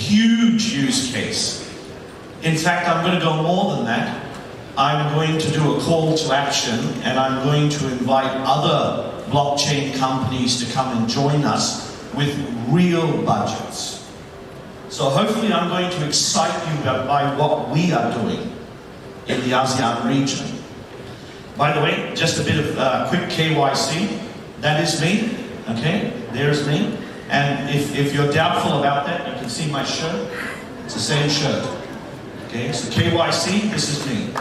huge use case. In fact, I'm going to go more than that. I'm going to do a call to action, and I'm going to invite other blockchain companies to come and join us with real budgets. So hopefully I'm going to excite you by what we are doing in the ASEAN region. By the way, just a bit of quick KYC. That is me, okay? There's me. And if you're doubtful about that, you can see my shirt. It's the same shirt. Okay, so KYC, this is me.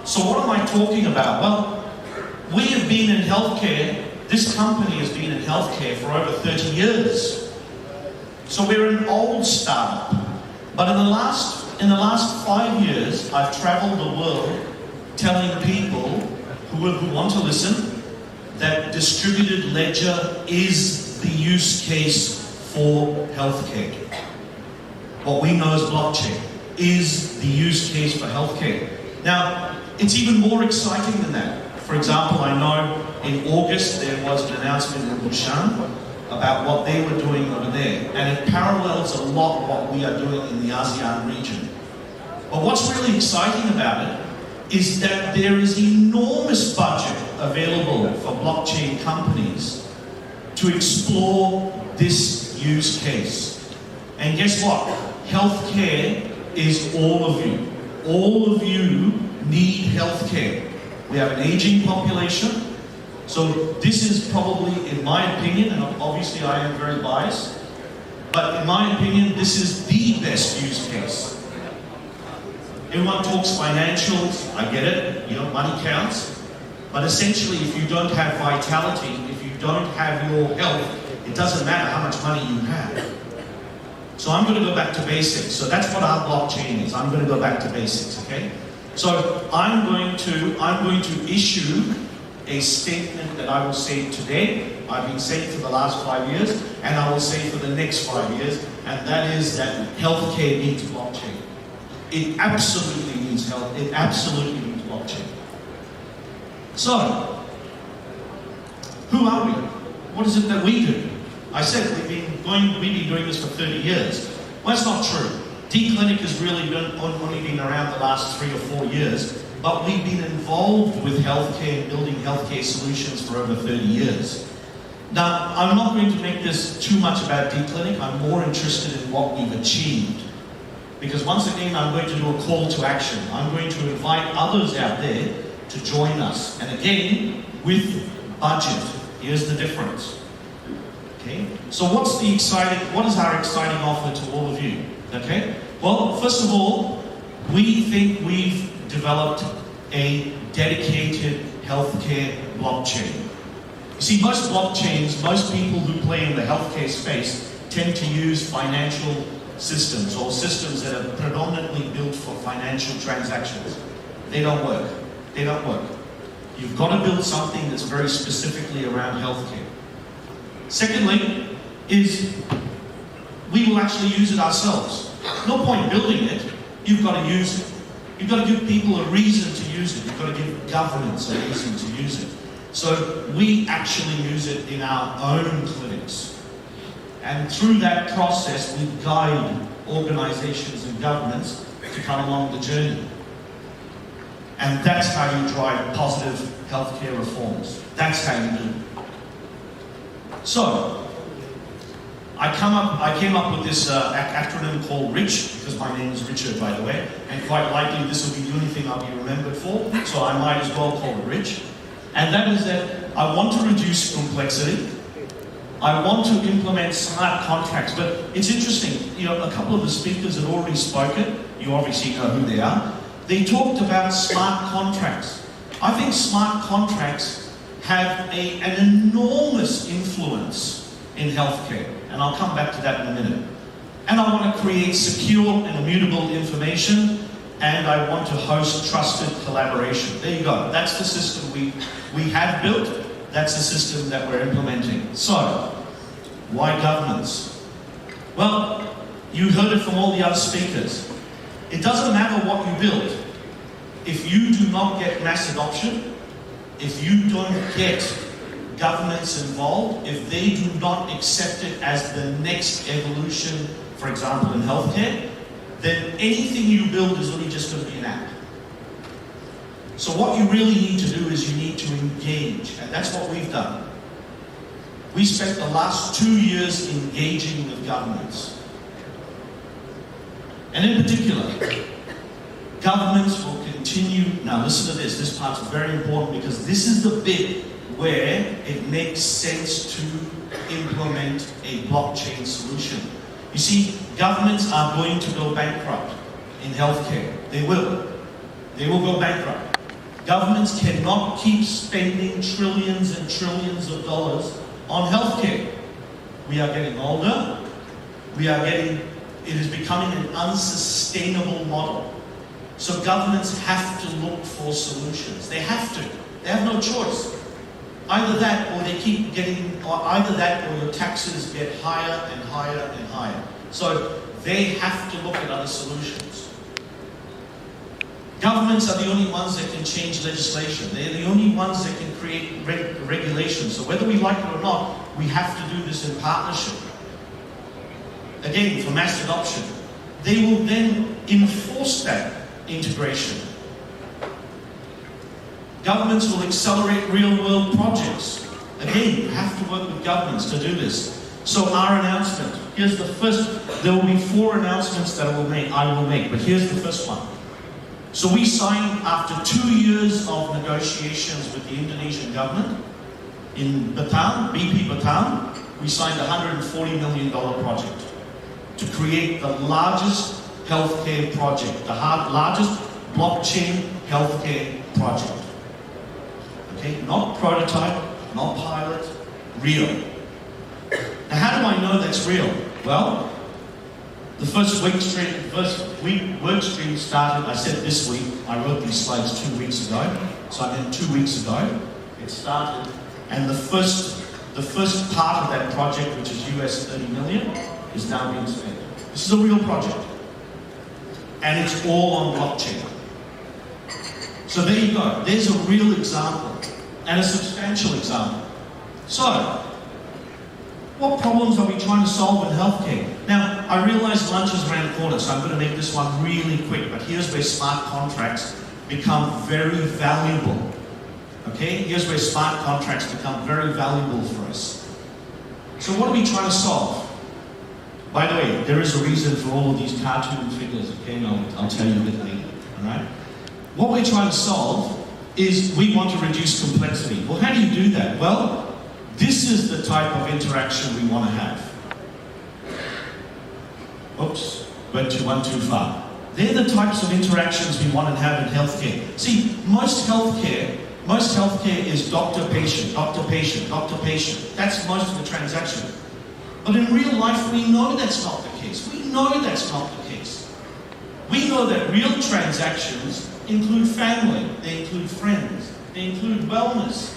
So what am I talking about? Well, we have been in healthcare, this company has been in healthcare for over 30 years. So we're an old startup. But in the last 5 years, I've traveled the world telling people who want to listen that distributed ledger is the use case for healthcare. What we know as blockchain is the use case for healthcare. Now, it's even more exciting than that. For example, I know in August there was an announcement in Busan about what they were doing over there, and it parallels a lot what we are doing in the ASEAN region. But what's really exciting about it is that there is enormous budget available for blockchain companies to explore this use case. And guess what? Healthcare is all of you. All of you need healthcare. We have an aging population. So this is probably, in my opinion, and obviously I am very biased, but in my opinion, this is the best use case. Everyone talks financials, I get it, money counts, but essentially if you don't have vitality, if you don't have your health, it doesn't matter how much money you have. So I'm going to go back to basics. So that's what our blockchain is. I'm going to go back to basics, okay? So I'm going to issue a statement that I will say today, I've been saying for the last 5 years, and I will say for the next 5 years, and that is that healthcare needs blockchain. It absolutely needs health, it absolutely needs blockchain. So, who are we? What is it that we do? I said we've been doing this for 30 years. Well, that's not true. D-Clinic has really only been around the last 3 or 4 years, but we've been involved with healthcare, building healthcare solutions for over 30 years. Now, I'm not going to make this too much about D-Clinic. I'm more interested in what we've achieved. Because once again, I'm going to do a call to action. I'm going to invite others out there to join us. And again, with budget. Here's the difference. Okay? So what is our exciting offer to all of you? Okay? Well, first of all, we think we've developed a dedicated healthcare blockchain. You see, most blockchains, most people who play in the healthcare space tend to use financial systems or systems that are predominantly built for financial transactions. They don't work. They don't work. You've got to build something that's very specifically around healthcare. Secondly, is we will actually use it ourselves. No point building it, you've got to use it. You've got to give people a reason to use it. You've got to give governments a reason to use it. So we actually use it in our own clinics. And through that process, we guide organizations and governments to come along the journey. And that's how you drive positive healthcare reforms. That's how you do it. So, I came up with this acronym called RICH, because my name is Richard, by the way, and quite likely this will be the only thing I'll be remembered for, so I might as well call it RICH. And that is that I want to reduce complexity. I want to implement smart contracts, but it's interesting, a couple of the speakers had already spoken, you obviously know who they are. They talked about smart contracts. I think smart contracts have an enormous influence in healthcare, and I'll come back to that in a minute. And I want to create secure and immutable information, and I want to host trusted collaboration. There you go. That's the system we have built. That's the system that we're implementing. So, why governance? Well, you heard it from all the other speakers. It doesn't matter what you build. If you do not get mass adoption, if you don't get governments involved, if they do not accept it as the next evolution, for example in healthcare, then anything you build is only just going to be an app. So what you really need to do is you need to engage, and that's what we've done. We spent the last 2 years engaging with governments. And in particular, governments will continue, now listen to this part's very important because this is the bit where it makes sense to implement a blockchain solution. You see, governments are going to go bankrupt in healthcare. They will. They will go bankrupt. Governments cannot keep spending trillions and trillions of dollars on healthcare. We are getting older. It is becoming an unsustainable model. So governments have to look for solutions. They have to. They have no choice. Either that or either that or your taxes get higher and higher and higher. So they have to look at other solutions. Governments are the only ones that can change legislation. They're the only ones that can create regulations. So whether we like it or not, we have to do this in partnership. Again, for mass adoption. They will then enforce that integration. Governments will accelerate real-world projects. Again, you have to work with governments to do this. So our announcement, here's the first, there will be 4 announcements that I will make, but here's the first one. So we signed, after 2 years of negotiations with the Indonesian government, in Batam, BP Batam, we signed a $140 million project to create the largest healthcare project, the largest blockchain healthcare project. Okay, not prototype, not pilot, real. Now how do I know that's real? Well, the first work stream started, I said this week, I wrote these slides 2 weeks ago, so I meant 2 weeks ago, it started, and the first part of that project, which is US 30 million, is now being spent. This is a real project. And it's all on blockchain. So there you go. There's a real example and a substantial example. So, what problems are we trying to solve in healthcare? Now, I realize lunch is around the corner, so I'm going to make this one really quick, but here's where smart contracts become very valuable. Okay? Here's where smart contracts become very valuable for us. So what are we trying to solve? By the way, there is a reason for all of these cartoon figures, okay? I'll tell you a bit later, alright? What we're trying to solve is we want to reduce complexity. Well, how do you do that? Well, this is the type of interaction we want to have. Oops, went one too far. They're the types of interactions we want to have in healthcare. See, most healthcare is doctor-patient, doctor-patient, doctor-patient. That's most of the transaction. But in real life, we know that's not the case. We know that's not the case. We know that real transactions include family, they include friends, they include wellness,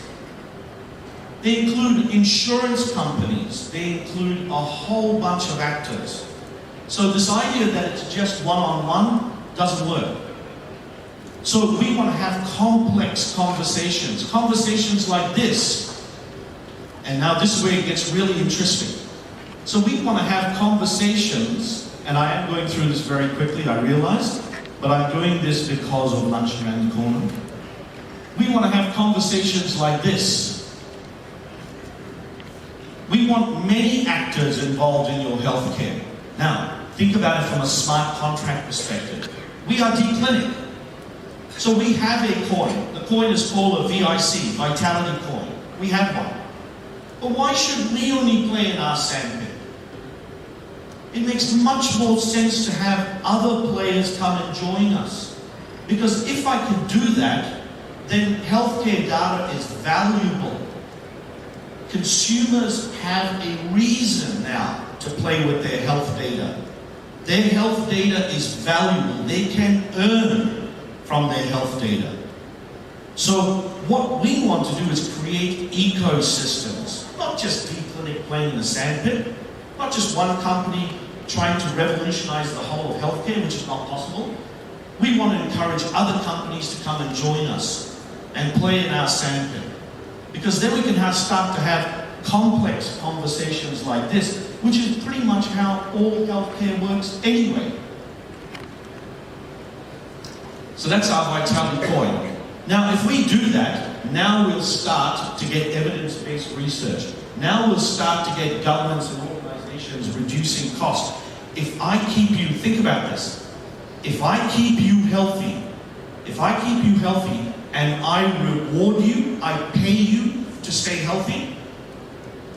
they include insurance companies, they include a whole bunch of actors. So this idea that it's just one-on-one doesn't work. So we want to have complex conversations like this. And now this is where it gets really interesting. So we want to have conversations, and I am going through this very quickly, I realize, but I'm doing this because of lunch around the corner. We want to have conversations like this. We want many actors involved in your healthcare. Now, think about it from a smart contract perspective. We are D-Clinic. So we have a coin. The coin is called a VIC, Vitality Coin. We have one. But why should we only play in our sandpit? It makes much more sense to have other players come and join us. Because if I can do that, then healthcare data is valuable. Consumers have a reason now to play with their health data. Their health data is valuable. They can earn from their health data. So what we want to do is create ecosystems, not just D-Clinic playing in the sandpit, not just one company trying to revolutionize the whole of healthcare, which is not possible. We want to encourage other companies to come and join us and play in our sandpit. Because then we can start to have complex conversations like this, which is pretty much how all healthcare works anyway. So that's our vitality coin. Now, if we do that, now we'll start to get evidence-based research. Now we'll start to get governments and organizations reducing costs. If I keep you, think about this, if I keep you healthy, and I reward you, I pay you to stay healthy,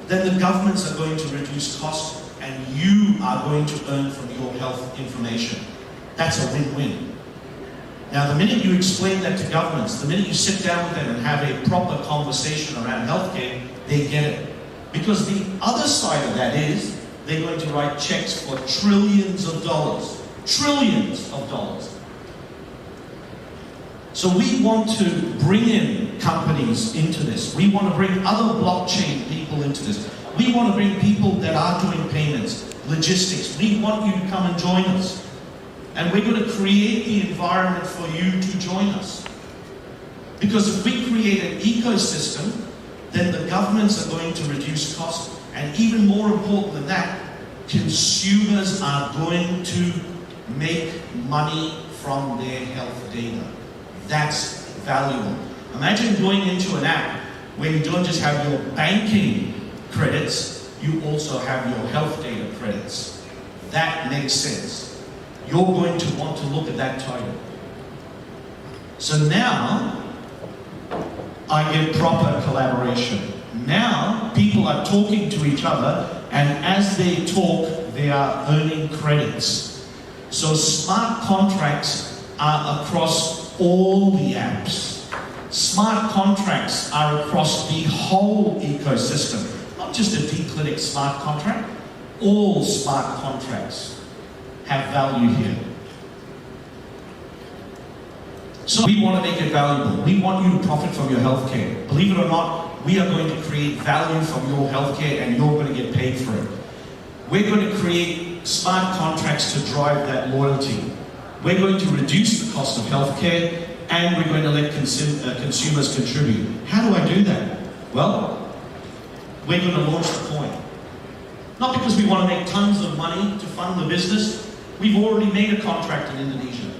then the governments are going to reduce costs and you are going to earn from your health information. That's a win-win. Now, the minute you explain that to governments, the minute you sit down with them and have a proper conversation around healthcare, they get it. Because the other side of that is, they're going to write checks for trillions of dollars. Trillions of dollars. So we want to bring in companies into this. We want to bring other blockchain people into this. We want to bring people that are doing payments, logistics. We want you to come and join us. And we're going to create the environment for you to join us. Because if we create an ecosystem, then the governments are going to reduce costs. And even more important than that, consumers are going to make money from their health data. That's valuable. Imagine going into an app where you don't just have your banking credits, you also have your health data credits. That makes sense. You're going to want to look at that title. So now, I get proper collaboration. Now, people are talking to each other, and as they talk, they are earning credits. So smart contracts are across all the apps. Smart contracts are across the whole ecosystem, not just a D-Clinic smart contract. All smart contracts have value here. So we want to make it valuable. We want you to profit from your healthcare. Believe it or not, we are going to create value from your healthcare and you're going to get paid for it. We're going to create smart contracts to drive that loyalty. We're going to reduce the cost of healthcare and we're going to let consumers contribute. How do I do that? Well, we're going to launch the coin. Not because we want to make tons of money to fund the business. We've already made a contract in Indonesia.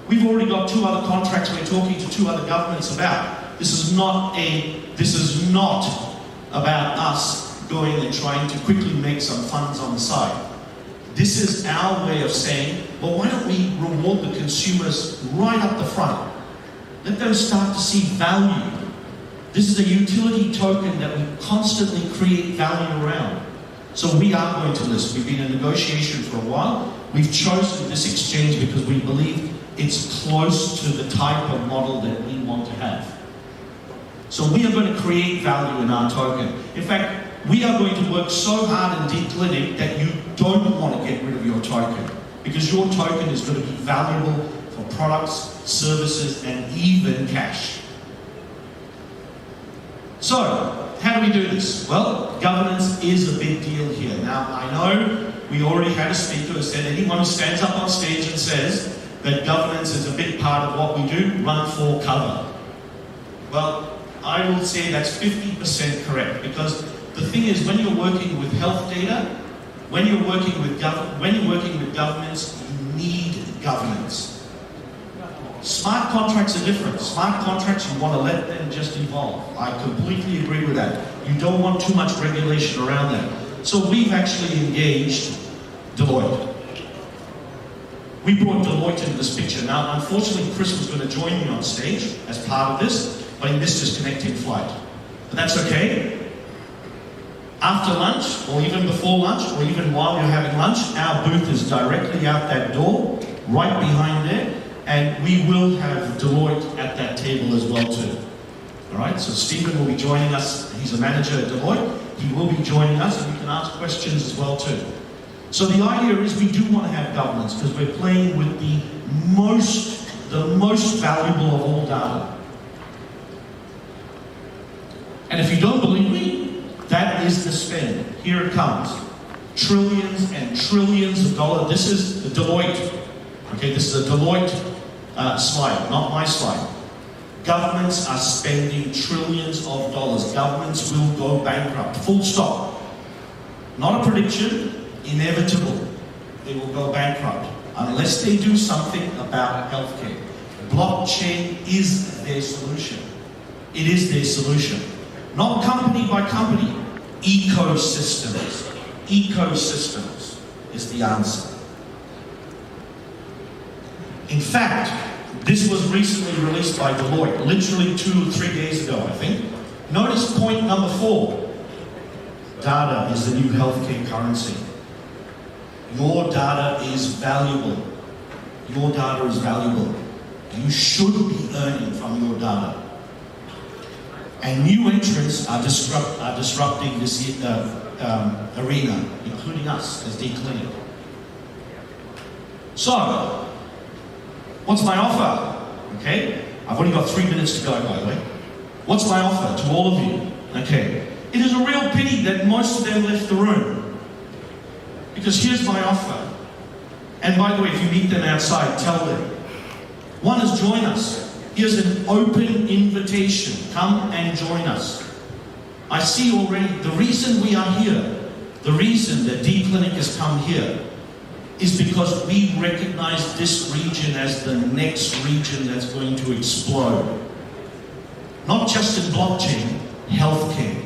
We've already got 2 other contracts we're talking to 2 other governments about. This is not about us going and trying to quickly make some funds on the side. This is our way of saying, well, why don't we reward the consumers right up the front? Let them start to see value. This is a utility token that we constantly create value around. So we are going to list. We've been in negotiation for a while. We've chosen this exchange because we believe it's close to the type of model that we want to have. So we are going to create value in our token. In fact, we are going to work so hard in D-Clinic that you don't want to get rid of your token, because your token is going to be valuable for products, services, and even cash. So, how do we do this? Well, governance is a big deal here. Now, I know we already had a speaker who said anyone who stands up on stage and says that governance is a big part of what we do, run for cover. Well, I will say that's 50% correct, because the thing is, when you're working with health data, when you're working with governments, you need governance. Smart contracts are different. Smart contracts, you want to let them just evolve. I completely agree with that. You don't want too much regulation around that. So we've actually engaged Deloitte. We brought Deloitte into this picture. Now, unfortunately, Chris was going to join me on stage as part of this, but he missed his connecting flight. But that's okay. After lunch, or even before lunch, or even while you're having lunch, our booth is directly out that door, right behind there. And we will have Deloitte at that table as well too. All right, so Stephen will be joining us. He's a manager at Deloitte. He will be joining us, and we can ask questions as well too. So the idea is we do want to have governance because we're playing with the most valuable of all data. And if you don't believe me, that is the spend. Here it comes. Trillions and trillions of dollars. This is the Deloitte. Okay, this is a Deloitte slide, not my slide. Governments are spending trillions of dollars. Governments will go bankrupt. Full stop. Not a prediction, inevitable. They will go bankrupt unless they do something about healthcare. Blockchain is their solution. It is their solution. Not company by company. Ecosystems. Ecosystems is the answer. In fact, this was recently released by Deloitte, literally 2 or 3 days ago, I think. Notice point number 4. Data is the new healthcare currency. Your data is valuable. Your data is valuable. You should be earning from your data. And new entrants are disrupting this arena, including us as D-Clinic. So, what's my offer? Okay, I've only got 3 minutes to go, by the way. What's my offer to all of you? Okay, it is a real pity that most of them left the room. Because here's my offer. And by the way, if you meet them outside, tell them. One is join us. Here's an open invitation. Come and join us. I see already the reason we are here, the reason that D-Clinic has come here, is because we recognize this region as the next region that's going to explode. Not just in blockchain, healthcare.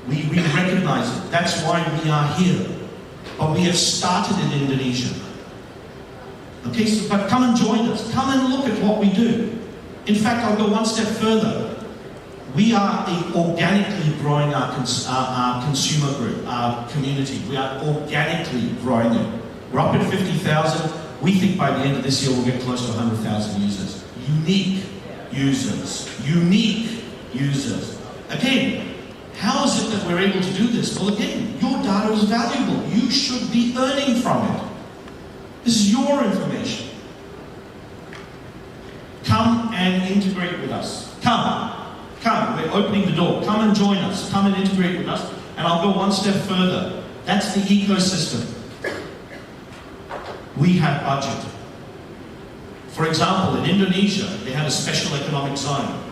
We recognize it. That's why we are here. But we have started in Indonesia. Okay, so, but come and join us. Come and look at what we do. In fact, I'll go one step further. We are organically growing our consumer group, our community. We are organically growing it. We're up at 50,000. We think by the end of this year we'll get close to 100,000 users. Unique users. Unique users. Again, how is it that we're able to do this? Well, again, your data is valuable. You should be earning from it. This is your information. Come and integrate with us. Come. Come. We're opening the door. Come and join us. Come and integrate with us. And I'll go one step further. That's the ecosystem. We have budget. For example, in Indonesia, they have a special economic zone.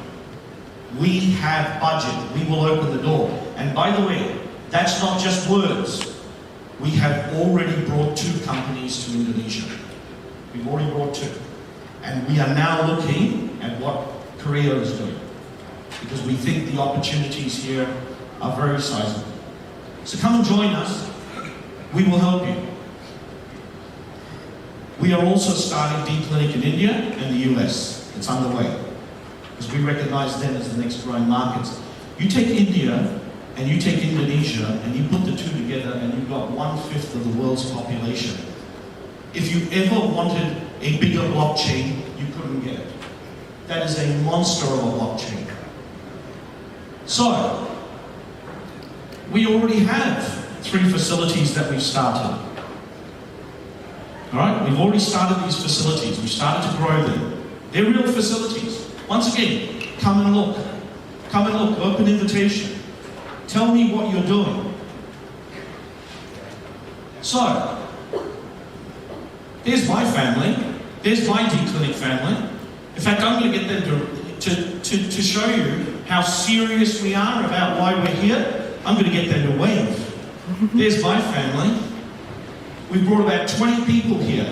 We have budget. We will open the door. And by the way, that's not just words. We have already brought 2 companies to Indonesia. We've already brought 2. And we are now looking at what Korea is doing. Because we think the opportunities here are very sizable. So come and join us. We will help you. We are also starting D-Clinic in India and the US. It's underway. Because we recognize them as the next growing markets. You take India and you take Indonesia and you put the 2 together and you've got 1/5 of the world's population. If you ever wanted a bigger blockchain, you couldn't get it. That is a monster of a blockchain. So, we already have 3 facilities that we've started. Alright, we've already started these facilities. We've started to grow them. They're real facilities. Once again, come and look. Come and look, open invitation. Tell me what you're doing. So, there's my family. There's my D-Clinic family. In fact, I'm going to get them to show you how serious we are about why we're here. I'm going to get them to wave. There's my family. We brought about 20 people here.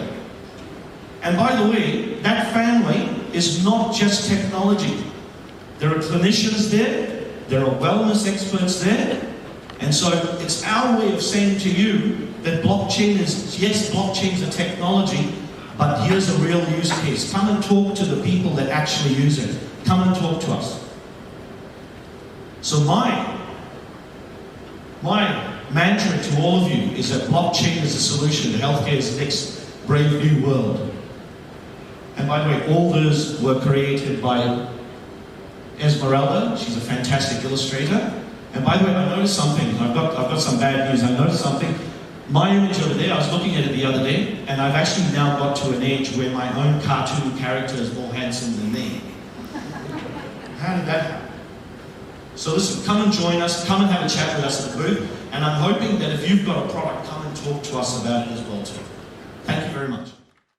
And by the way, that family is not just technology. There are clinicians there. There are wellness experts there. And so it's our way of saying to you that blockchain is, yes, blockchain's a technology, but here's a real use case. Come and talk to the people that actually use it. Come and talk to us. So my mantra to all of you is that blockchain is a solution to healthcare's next brave new world. And by the way, all those were created by Esmeralda. She's a fantastic illustrator. And by the way, I noticed something. I've got some bad news. I noticed something. My image over there, I was looking at it the other day, and I've actually now got to an age where my own cartoon character is more handsome than me. How did that happen? So listen, come and join us, come and have a chat with us at the booth, and I'm hoping that if you've got a product, come and talk to us about it as well too. Thank you very much.